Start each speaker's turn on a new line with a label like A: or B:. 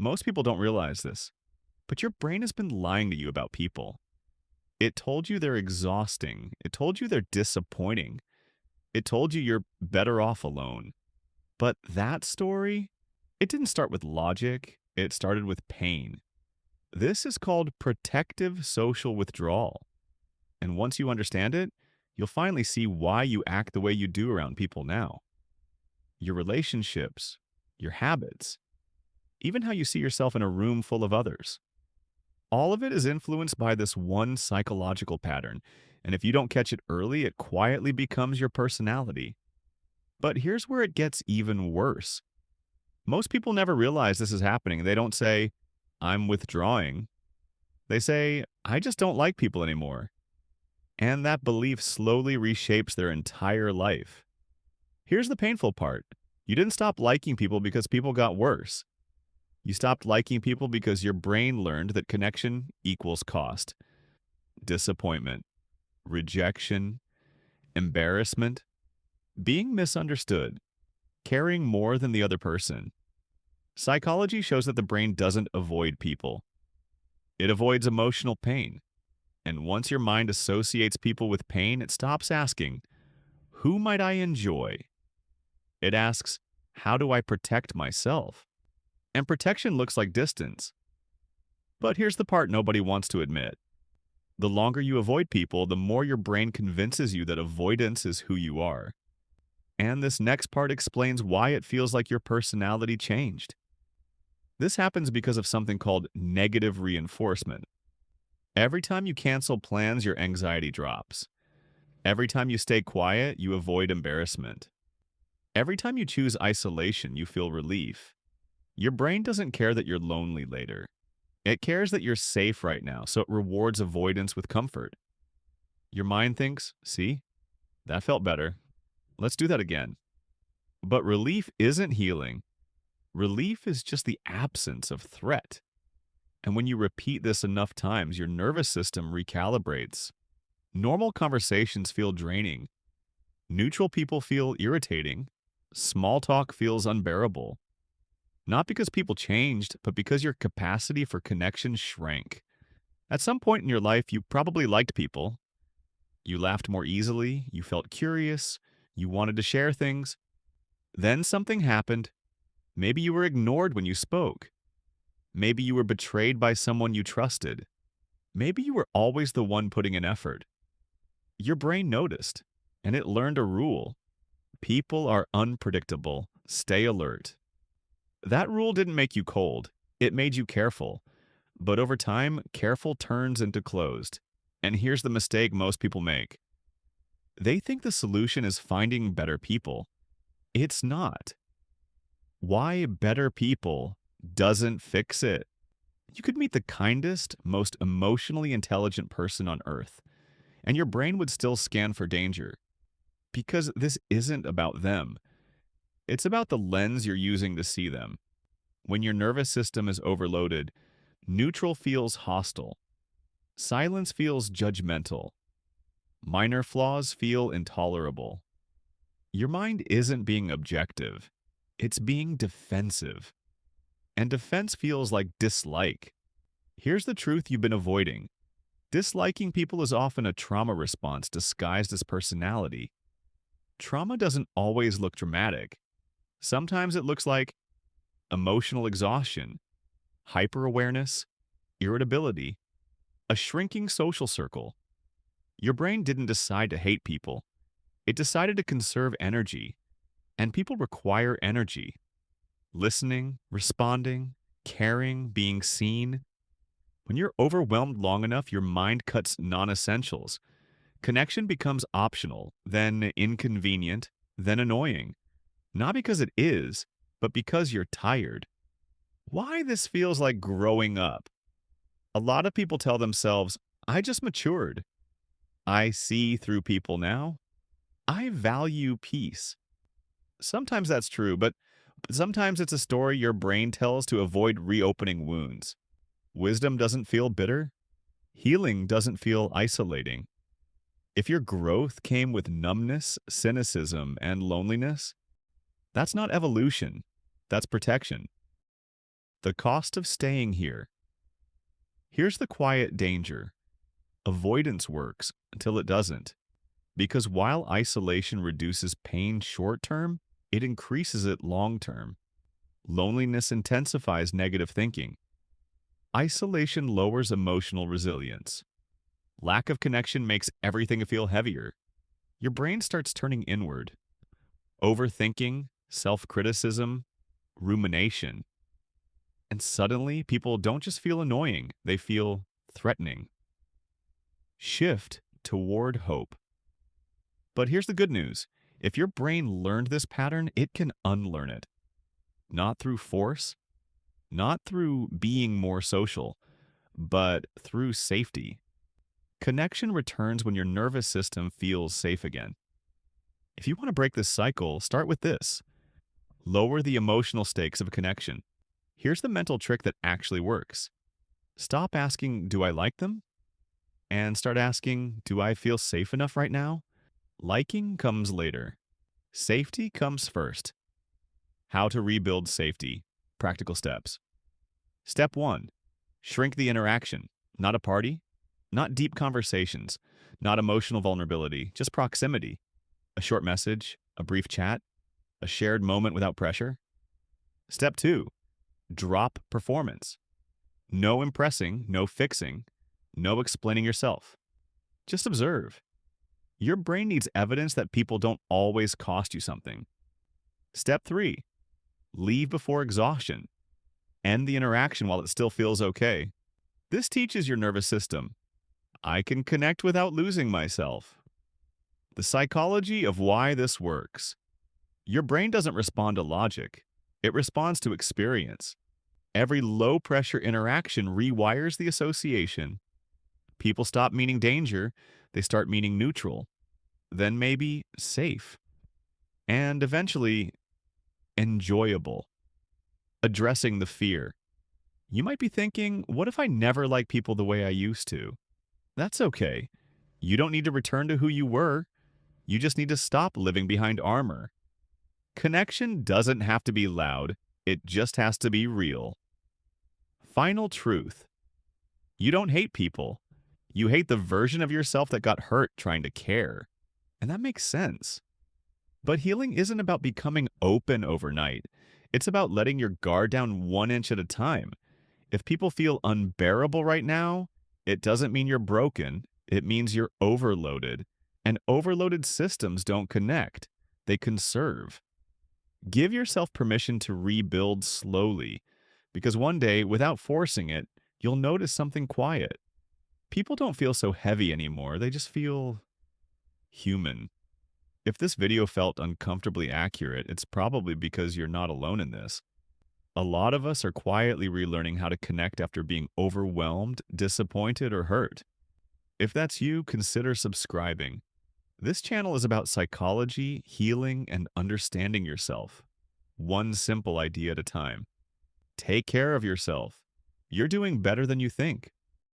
A: Most people don't realize this, but your brain has been lying to you about people. It told you they're exhausting. It told you they're disappointing. It told you you're better off alone. But that story, it didn't start with logic. It started with pain. This is called protective social withdrawal. And once you understand it, you'll finally see why you act the way you do around people now. Your relationships, your habits, even how you see yourself in a room full of others. All of it is influenced by this one psychological pattern. And if you don't catch it early, it quietly becomes your personality. But here's where it gets even worse. Most people never realize this is happening. They don't say, I'm withdrawing. They say, I just don't like people anymore. And that belief slowly reshapes their entire life. Here's the painful part. You didn't stop liking people because people got worse. You stopped liking people because your brain learned that connection equals cost, disappointment, rejection, embarrassment, being misunderstood, caring more than the other person. Psychology shows that the brain doesn't avoid people. It avoids emotional pain. And once your mind associates people with pain, it stops asking, who might I enjoy? It asks, how do I protect myself? And protection looks like distance. But here's the part nobody wants to admit. The longer you avoid people, the more your brain convinces you that avoidance is who you are. And this next part explains why it feels like your personality changed. This happens because of something called negative reinforcement. Every time you cancel plans, your anxiety drops. Every time you stay quiet, you avoid embarrassment. Every time you choose isolation, you feel relief. Your brain doesn't care that you're lonely later. It cares that you're safe right now, so it rewards avoidance with comfort. Your mind thinks, see, that felt better. Let's do that again. But relief isn't healing. Relief is just the absence of threat. And when you repeat this enough times, your nervous system recalibrates. Normal conversations feel draining. Neutral people feel irritating. Small talk feels unbearable. Not because people changed, but because your capacity for connection shrank. At some point in your life, you probably liked people. You laughed more easily, you felt curious, you wanted to share things. Then something happened. Maybe you were ignored when you spoke. Maybe you were betrayed by someone you trusted. Maybe you were always the one putting in effort. Your brain noticed, and it learned a rule. People are unpredictable. Stay alert. That rule didn't make you cold. It made you careful. But over time, careful turns into closed. And here's the mistake most people make. They think the solution is finding better people. It's not. Why better people doesn't fix it. You could meet the kindest, most emotionally intelligent person on earth, and your brain would still scan for danger. Because this isn't about them. It's about the lens you're using to see them. When your nervous system is overloaded, neutral feels hostile. Silence feels judgmental. Minor flaws feel intolerable. Your mind isn't being objective. It's being defensive. And defense feels like dislike. Here's the truth you've been avoiding. Disliking people is often a trauma response disguised as personality. Trauma doesn't always look dramatic. Sometimes it looks like emotional exhaustion, hyper-awareness, irritability, a shrinking social circle. Your brain didn't decide to hate people. It decided to conserve energy. And people require energy. Listening, responding, caring, being seen. When you're overwhelmed long enough, your mind cuts non-essentials. Connection becomes optional, then inconvenient, then annoying. Not because it is, but because you're tired. Why this feels like growing up? A lot of people tell themselves, I just matured. I see through people now. I value peace. Sometimes that's true, but sometimes it's a story your brain tells to avoid reopening wounds. Wisdom doesn't feel bitter. Healing doesn't feel isolating. If your growth came with numbness, cynicism, and loneliness, that's not evolution. That's protection. The cost of staying here. Here's the quiet danger. Avoidance works until it doesn't. Because while isolation reduces pain short term, it increases it long term. Loneliness intensifies negative thinking. Isolation lowers emotional resilience. Lack of connection makes everything feel heavier. Your brain starts turning inward. Overthinking, self criticism, rumination. And suddenly, people don't just feel annoying, they feel threatening. Shift toward hope. But here's the good news. If your brain learned this pattern, it can unlearn it. Not through force, not through being more social, but through safety. Connection returns when your nervous system feels safe again. If you want to break this cycle, start with this. Lower the emotional stakes of a connection. Here's the mental trick that actually works. Stop asking, do I like them? And start asking, do I feel safe enough right now? Liking comes later. Safety comes first. How to rebuild safety. Practical steps. Step 1. Shrink the interaction. Not a party, not deep conversations, not emotional vulnerability, just proximity. A short message, a brief chat, a shared moment without pressure. Step 2. Drop performance. No impressing, no fixing, no explaining yourself. Just observe. Your brain needs evidence that people don't always cost you something. Step 3. Leave before exhaustion. End the interaction while it still feels okay. This teaches your nervous system, I can connect without losing myself. The psychology of why this works. Your brain doesn't respond to logic. It responds to experience. Every low-pressure interaction rewires the association. People stop meaning danger, they start meaning neutral, then maybe safe, and eventually enjoyable. Addressing the fear. You might be thinking, what if I never like people the way I used to? That's okay. You don't need to return to who you were. You just need to stop living behind armor. Connection doesn't have to be loud. It just has to be real. Final truth. You don't hate people. You hate the version of yourself that got hurt trying to care. And that makes sense. But healing isn't about becoming open overnight. It's about letting your guard down 1 inch at a time. If people feel unbearable right now, it doesn't mean you're broken. It means you're overloaded. And overloaded systems don't connect. They conserve. Give yourself permission to rebuild slowly. Because one day, without forcing it, you'll notice something quiet. People don't feel so heavy anymore. They just feel human. If this video felt uncomfortably accurate, it's probably because you're not alone in this. A lot of us are quietly relearning how to connect after being overwhelmed, disappointed, or hurt. If that's you, consider subscribing. This channel is about psychology, healing, and understanding yourself. One simple idea at a time. Take care of yourself. You're doing better than you think.